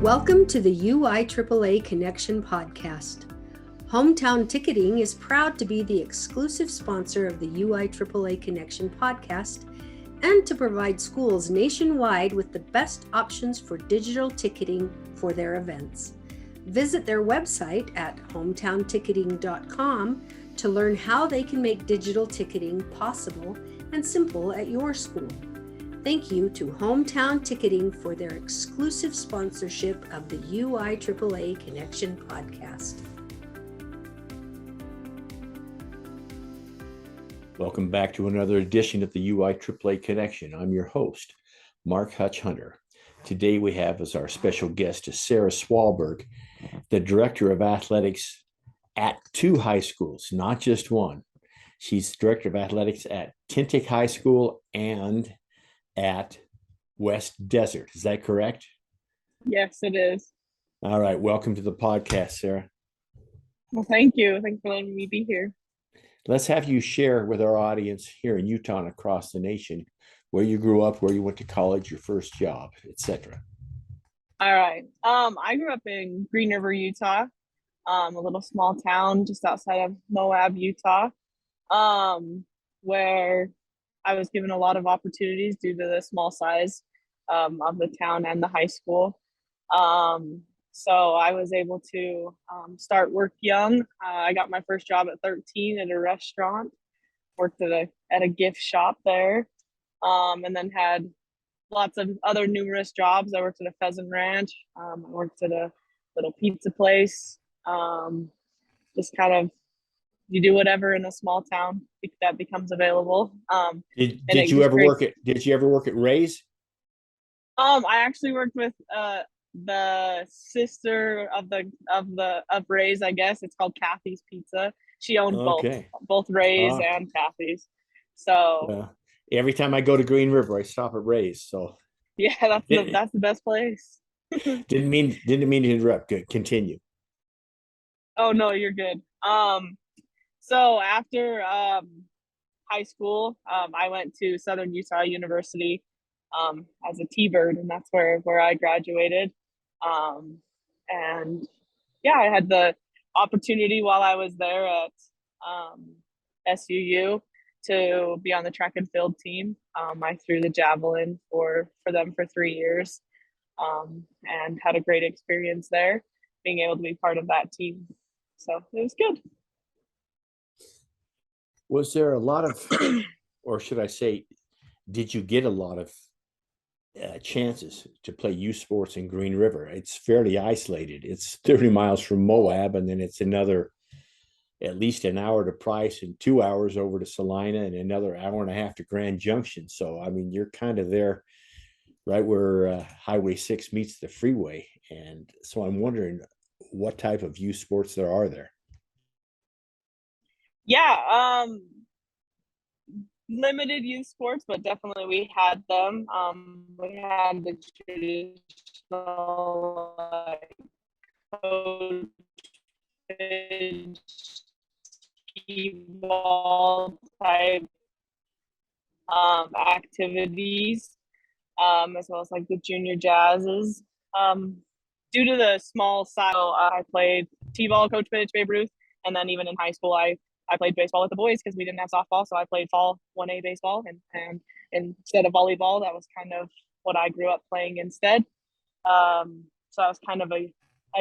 Welcome to the UIAAA Connection podcast. Hometown Ticketing is proud to be the exclusive sponsor of the UIAAA Connection podcast and to provide schools nationwide with the best options for digital ticketing for their events. Visit their website at hometownticketing.com to learn how they can make digital ticketing possible and simple at your school. Thank you to Hometown Ticketing for their exclusive sponsorship of the UIAAA Connection podcast. Welcome back to another edition of the UIAAA Connection. I'm your host, Mark Hutch Hunter. Today we have as our special guest Sarah Swallberg, the Director of Athletics at two high schools, not just one. She's Director of Athletics at Tintic High School and at West Desert. Is that correct? Yes, it is. All right. Welcome to the podcast, Sarah. Well, thank you. Thanks for letting me be here. Let's have you share with our audience here in Utah and across the nation where you grew up, where you went to college, your first job, etc. All right. I grew up in Green River, Utah, a little small town just outside of Moab, Utah, where I was given a lot of opportunities due to the small size of the town and the high school. So I was able to start work young. I got my first job at 13 at a restaurant, worked at a gift shop there, and then had lots of other numerous jobs. I worked at a pheasant ranch. I worked at a little pizza place. Just kind of, you do whatever in a small town that becomes available. Did you ever work at Ray's? I actually worked with the sister of Ray's, I guess. It's called Kathy's Pizza. She owned both Ray's and Kathy's. So every time I go to Green River, I stop at Ray's. So yeah, that's the best place. Didn't mean to interrupt. Good. Continue. Oh no, you're good. So after high school, I went to Southern Utah University as a T-Bird, and that's where I graduated. And yeah, I had the opportunity while I was there at SUU to be on the track and field team. I threw the javelin for them for 3 years, and had a great experience there, being able to be part of that team. So it was good. Was there a lot of, or should I say, did you get a lot of chances to play youth sports in Green River? It's fairly isolated. It's 30 miles from Moab, and then it's another at least an hour to Price and 2 hours over to Salina and another hour and a half to Grand Junction. So, I mean, you're kind of there right where Highway 6 meets the freeway. And so I'm wondering what type of youth sports there are there. Yeah, limited youth sports, but definitely we had them. We had the traditional coach, ball type activities, as well as like the junior jazzes. Due to the small size, I played t-ball, coach pitch, Babe Ruth, and then even in high school, I played baseball with the boys because we didn't have softball, so I played fall 1A baseball, and instead of volleyball, that was kind of what I grew up playing instead. So that was kind of a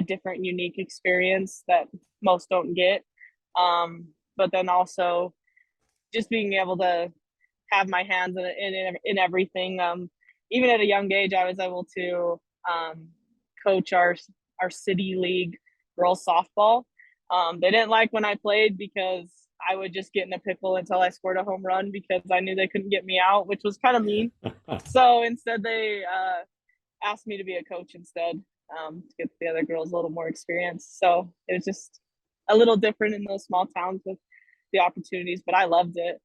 different, unique experience that most don't get. But then also just being able to have my hands in everything. Even at a young age, I was able to coach our city league girls softball. They didn't like when I played because I would just get in a pickle until I scored a home run because I knew they couldn't get me out, which was kind of mean. So instead they asked me to be a coach instead, to get the other girls a little more experience. So it was just a little different in those small towns with the opportunities, but I loved it.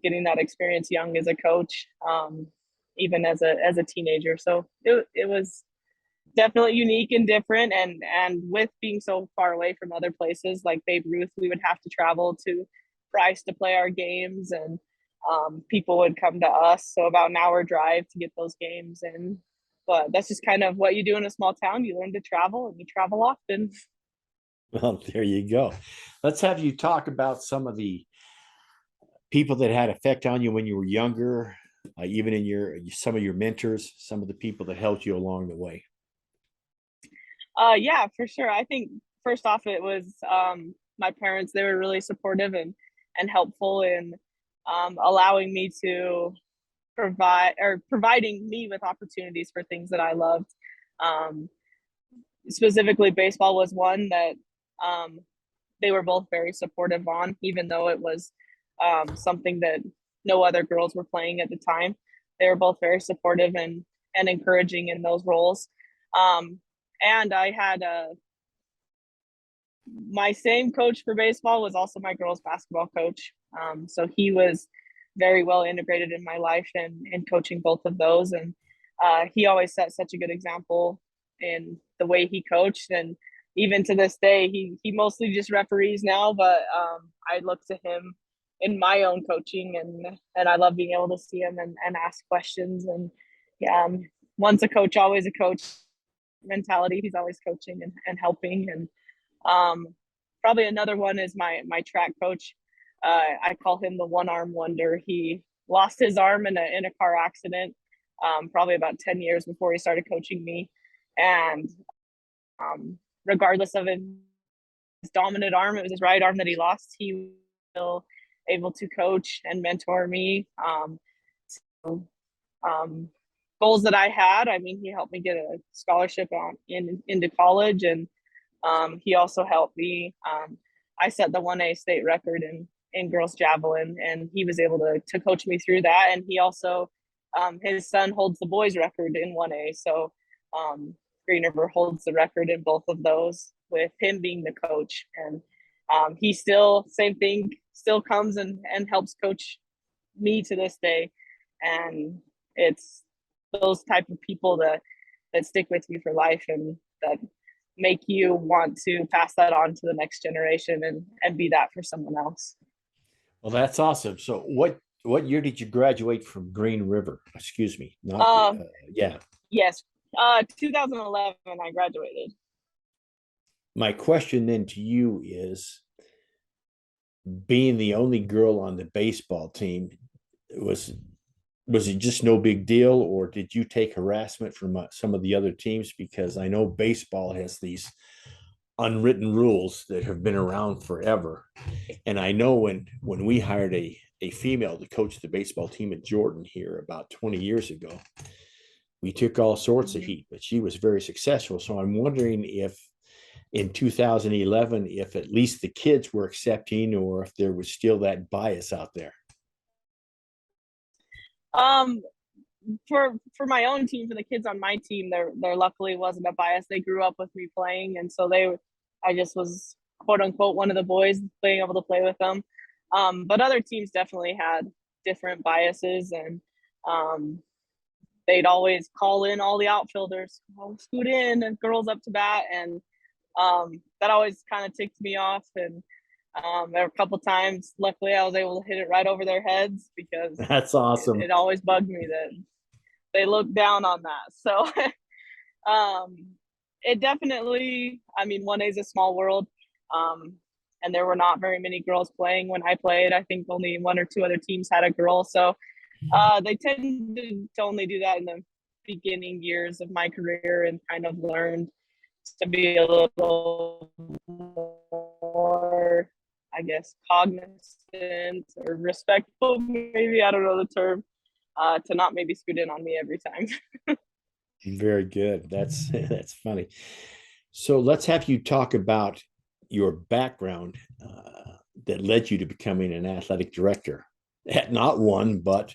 Getting that experience young as a coach, even as a teenager. So it was definitely unique and different, and with being so far away from other places like Babe Ruth, we would have to travel to Price to play our games, and people would come to us, so about an hour drive to get those games in but that's just kind of what you do in a small town. You learn to travel, and you travel often. Well, there you go. Let's have you talk about some of the people that had effect on you when you were younger, even in some of your mentors, some of the people that helped you along the way. Yeah, for sure. I think first off, it was my parents. They were really supportive and helpful in allowing me to providing me with opportunities for things that I loved. Um, Specifically, baseball was one that they were both very supportive on, even though it was something that no other girls were playing at the time. They were both very supportive and encouraging in those roles. And I had my same coach for baseball was also my girls basketball coach. So he was very well integrated in my life and coaching both of those. And he always set such a good example in the way he coached. And even to this day, he mostly just referees now, but I look to him in my own coaching, and I love being able to see him and ask questions. And yeah, once a coach, always a coach mentality. He's always coaching and helping. And probably another one is my track coach. I call him the one arm wonder. He lost his arm in a car accident, probably about 10 years before he started coaching me. And regardless of his dominant arm, it was his right arm that he lost. He was still able to coach and mentor me. So, goals that I had, I mean, he helped me get a scholarship into college, and he also helped me. I set the 1A state record in girls javelin, and he was able to coach me through that. And he also, his son holds the boys record in 1A. So Green River holds the record in both of those with him being the coach. And he still, same thing, still comes and helps coach me to this day. And it's those type of people that stick with you for life and that make you want to pass that on to the next generation and be that for someone else. Well, that's awesome. So what year did you graduate from Green River? Excuse me. Not yeah. Yes. 2011 I graduated. My question then to you is, being the only girl on the baseball team, was it just no big deal, or did you take harassment from some of the other teams? Because I know baseball has these unwritten rules that have been around forever. And I know when we hired a female to coach the baseball team at Jordan here about 20 years ago, we took all sorts of heat, but she was very successful. So I'm wondering if in 2011, if at least the kids were accepting, or if there was still that bias out there. For my own team, for the kids on my team, there luckily wasn't a bias. They grew up with me playing, and so I just was quote unquote one of the boys being able to play with them. But other teams definitely had different biases, and they'd always call in all the outfielders, scoot in, and girls up to bat, and that always kind of ticked me off. And there were a couple times, luckily, I was able to hit it right over their heads, because that's awesome. It always bugged me that they looked down on that. So it definitely, I mean, 1A is a small world, and there were not very many girls playing when I played. I think only one or two other teams had a girl. So they tended to only do that in the beginning years of my career, and kind of learned to be a little more, I guess, cognizant or respectful, maybe, I don't know the term, to not maybe scoot in on me every time. Very good. That's funny. So let's have you talk about your background that led you to becoming an athletic director at not one, but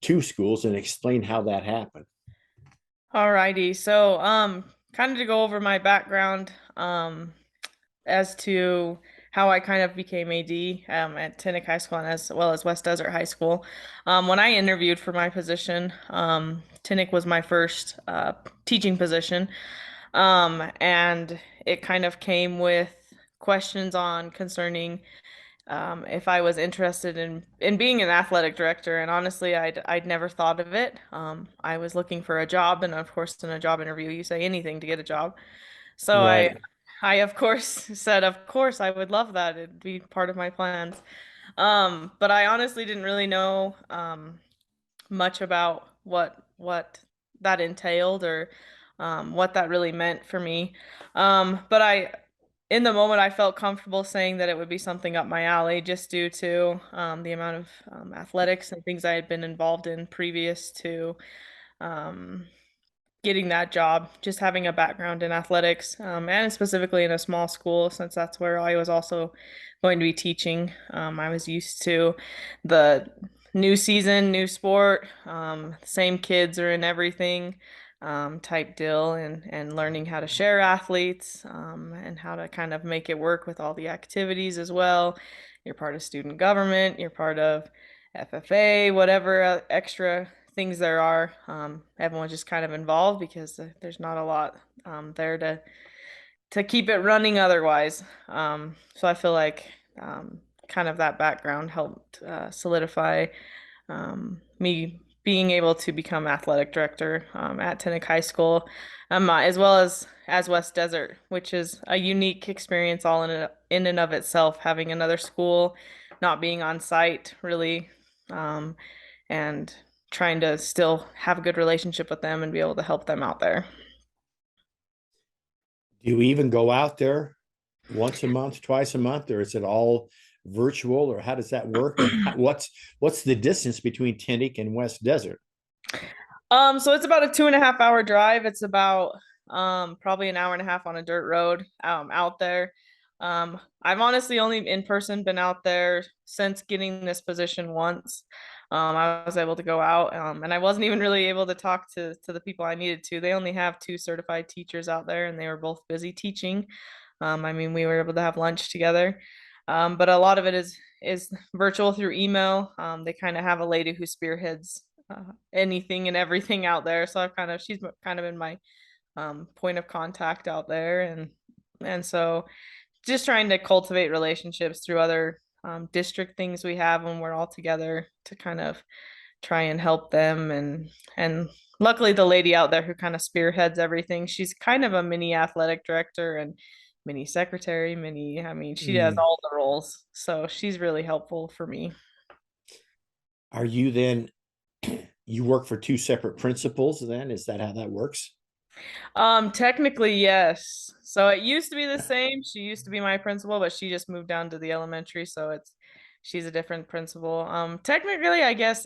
two schools, and explain how that happened. All righty. So, kind of to go over my background, as to how I kind of became AD at Tintic High School, and as well as West Desert High School. When I interviewed for my position, Tintic was my first teaching position, and it kind of came with questions concerning if I was interested in being an athletic director, and honestly, I'd never thought of it. I was looking for a job, and of course, in a job interview, you say anything to get a job. So Right. I of course said, of course, I would love that. It'd be part of my plans. But I honestly didn't really know much about what that entailed or what that really meant for me. But in the moment, I felt comfortable saying that it would be something up my alley just due to the amount of athletics and things I had been involved in previous to um, getting that job, just having a background in athletics, and specifically in a small school, since that's where I was also going to be teaching. I was used to the new season, new sport, same kids are in everything, type deal, and learning how to share athletes, and how to kind of make it work with all the activities as well. You're part of student government, you're part of FFA, whatever extra things there are. Everyone's just kind of involved because there's not a lot there to keep it running otherwise. So I feel like kind of that background helped solidify me being able to become athletic director at Tintic High School, as well as West Desert, which is a unique experience all in and of itself, having another school, not being on site really, and trying to still have a good relationship with them and be able to help them out there. Do you even go out there once a month, twice a month, or is it all virtual, or how does that work? And what's the distance between Tintic and West Desert? So it's about a 2.5 hour drive. It's about probably an hour and a half on a dirt road out there. I've honestly only in person been out there since getting this position once. I was able to go out, and I wasn't even really able to talk to the people I needed to. They only have 2 certified teachers out there, and they were both busy teaching. I mean, we were able to have lunch together, but a lot of it is virtual through email. They kind of have a lady who spearheads anything and everything out there, so she's kind of been my point of contact out there, and so just trying to cultivate relationships through other district things we have when we're all together to kind of try and help them, and luckily the lady out there who kind of spearheads everything, she's kind of a mini athletic director and mini secretary, mini, I mean, she has Mm. all the roles, so she's really helpful for me. Are you then, you work for two separate principals then? Is that how that works? Technically, yes. So it used to be the same. She used to be my principal, but she just moved down to the elementary, so she's a different principal. Technically, I guess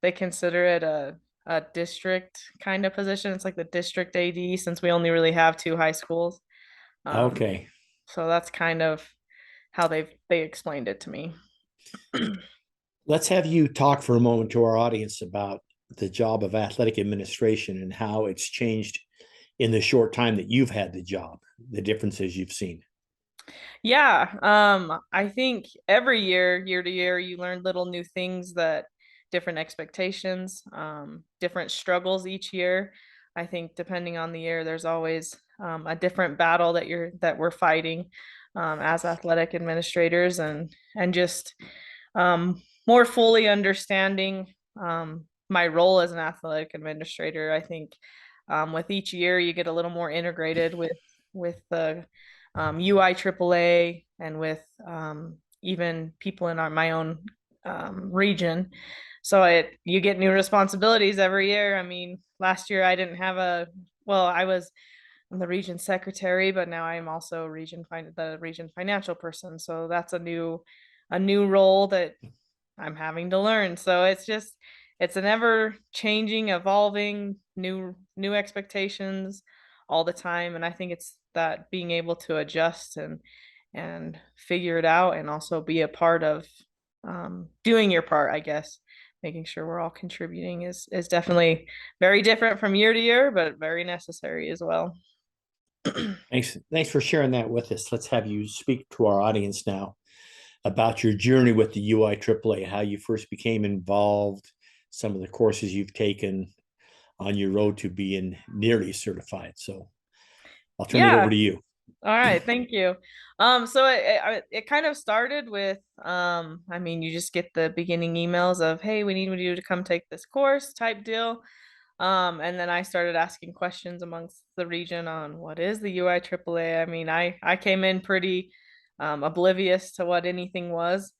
they consider it a district kind of position. It's like the district AD since we only really have 2 high schools. Um, Okay. so that's kind of how they explained it to me. Let's have you talk for a moment to our audience about the job of athletic administration and how it's changed in the short time that you've had the job, the differences you've seen. Yeah, I think every year to year, you learn little new things, that different expectations, different struggles each year. I think depending on the year, there's always a different battle that we're fighting as athletic administrators, and just more fully understanding my role as an athletic administrator. I think with each year, you get a little more integrated with the UIAAA and with even people in my own region. So you get new responsibilities every year. I mean, last year I didn't have I was the region secretary, but now I'm also the region financial person. So that's a new role that I'm having to learn. So it's an ever changing, evolving, new expectations all the time. And I think it's that being able to adjust and figure it out, and also be a part of doing your part, I guess. Making sure we're all contributing is definitely very different from year to year, but very necessary as well. Thanks for sharing that with us. Let's have you speak to our audience now about your journey with the UIAAA, how you first became involved, some of the courses you've taken on your road to being nearly certified. So I'll turn it over Yeah. to you. All right, thank you. So it kind of started with, I mean, you just get the beginning emails of, hey, we need you to come take this course type deal. And then I started asking questions amongst the region on what is the UIAAA. I mean, I came in pretty oblivious to what anything was,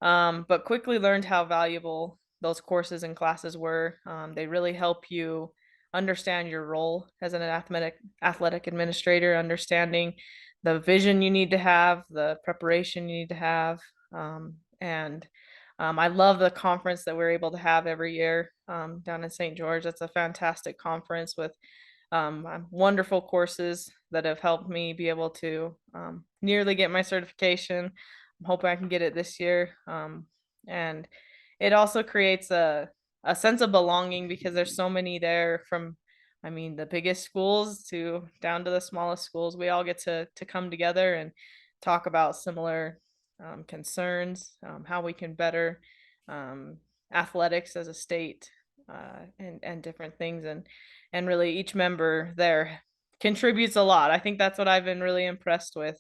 but quickly learned how valuable those courses and classes were. They really help you understand your role as an athletic administrator, understanding the vision you need to have, the preparation you need to have, and I love the conference that we're able to have every year down in St. George. It's a fantastic conference with wonderful courses that have helped me be able to nearly get my certification. I'm hoping I can get it this year. And it also creates a sense of belonging because there's so many there from, I mean, the biggest schools to down to the smallest schools. We all get to come together and talk about similar concerns, how we can better um, athletics as a state, and different things, and really each member there contributes a lot. I think that's what I've been really impressed with.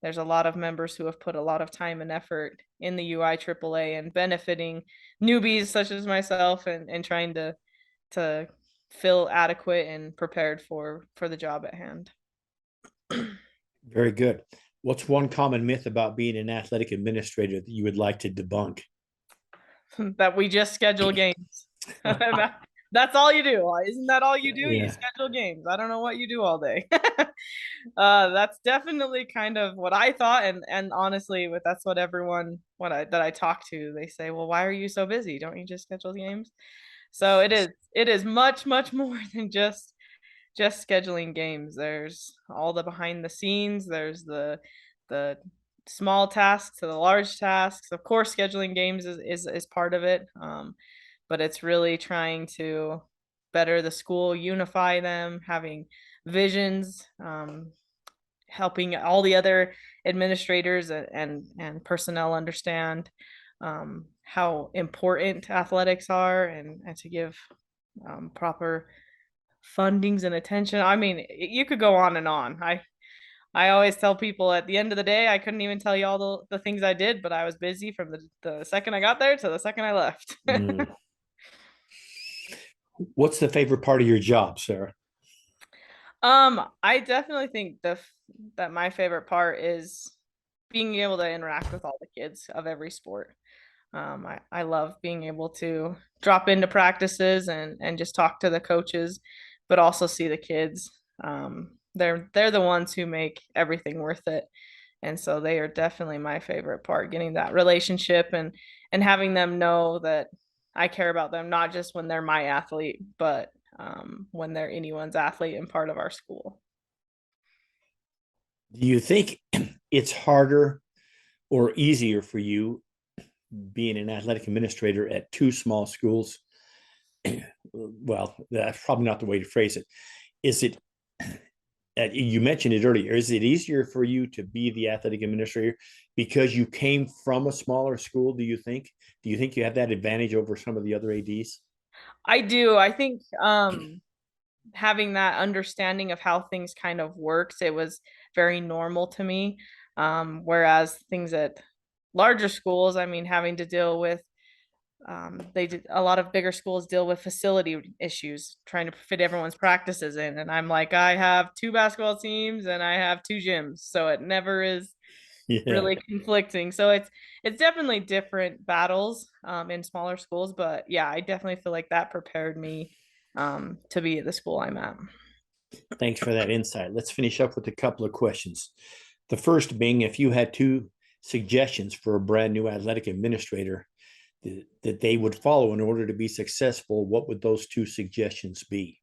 There's a lot of members who have put a lot of time and effort in the UIAAA and benefiting newbies such as myself, and trying to feel adequate and prepared for the job at hand. Very good. What's one common myth about being an athletic administrator that you would like to debunk? That we just schedule games. That's all you do. Isn't that all you do? You Yeah. schedule games. I don't know what you do all day. That's definitely kind of what I thought, and honestly, that's what everyone that I talk to, they say, well, why are you so busy? Don't you just schedule games? So it is much more than just scheduling games. There's all the behind the scenes. There's the small tasks to the large tasks. Of course, scheduling games is part of it. But it's really trying to better the school, unify them, having visions, helping all the other administrators and personnel understand how important athletics are, and to give proper fundings and attention. I mean, you could go on and on. I always tell people at the end of the day, I couldn't even tell you all the things I did, but I was busy from the second I got there to the second I left. Mm. What's the favorite part of your job, Sarah? I definitely think that my favorite part is being able to interact with all the kids of every sport. I love being able to drop into practices and just talk to the coaches, but also see the kids. They're the ones who make everything worth it. And so they are definitely my favorite part, getting that relationship and having them know that I care about them, not just when they're my athlete, but when they're anyone's athlete and part of our school. Do you think it's harder or easier for you being an athletic administrator at two small schools? Well, that's probably not the way to phrase it. Is it, you mentioned it earlier, is it easier for you to be the athletic administrator because you came from a smaller school, do you think? Do you think you have that advantage over some of the other ADs? I do. I think having that understanding of how things kind of works, it was very normal to me. Whereas things at larger schools, I mean, having to deal with they did a lot of bigger schools deal with facility issues, trying to fit everyone's practices in. And I'm like, I have two basketball teams and I have two gyms. So it never is Yeah. really conflicting. So it's definitely different battles in smaller schools. But yeah, I definitely feel like that prepared me to be at the school I'm at. Thanks for that insight. Let's finish up with a couple of questions. The first being, if you had two suggestions for a brand new athletic administrator that they would follow in order to be successful, what would those two suggestions be?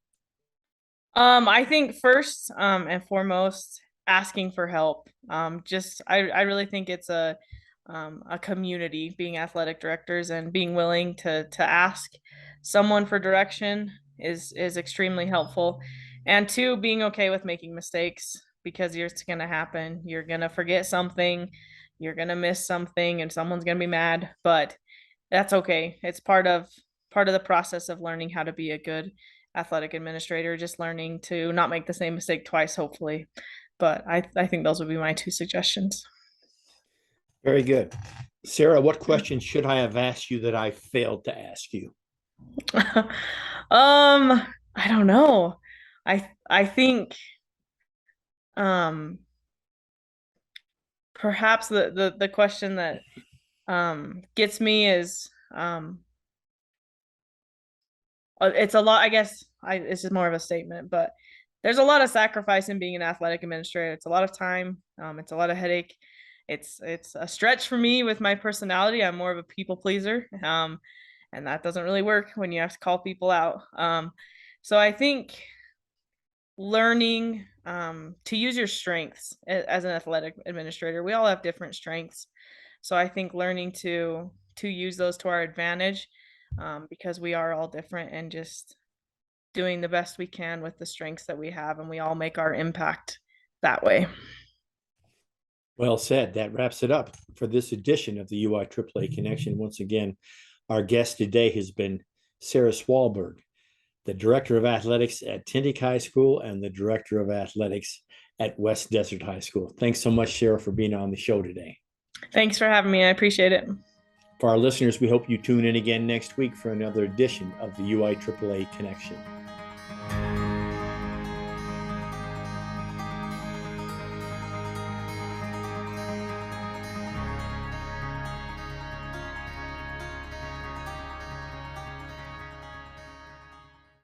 I think first and foremost, asking for help. I really think it's a community, being athletic directors and being willing to ask someone for direction is extremely helpful. And two, being okay with making mistakes, because it's going to happen. You're going to forget something, you're going to miss something, and someone's going to be mad, but that's okay. It's part of the process of learning how to be a good athletic administrator, just learning to not make the same mistake twice, hopefully. But I think those would be my two suggestions. Very good. Sarah, what question should I have asked you that I failed to ask you? I don't know. I think perhaps the question that gets me is it's a lot, I guess it's just more of a statement, but there's a lot of sacrifice in being an athletic administrator. It's a lot of time, it's a lot of headache. It's a stretch for me with my personality. I'm more of a people pleaser. And that doesn't really work when you have to call people out. So I think learning to use your strengths as an athletic administrator, we all have different strengths. So I think learning to use those to our advantage, because we are all different, and just doing the best we can with the strengths that we have, and we all make our impact that way. Well said. That wraps it up for this edition of the UIAAA Connection. Once again, our guest today has been Sarah Swallberg, the Director of Athletics at Tintic High School and the Director of Athletics at West Desert High School. Thanks so much, Sarah, for being on the show today. Thanks for having me. I appreciate it. For our listeners, we hope you tune in again next week for another edition of the UIAAA Connection.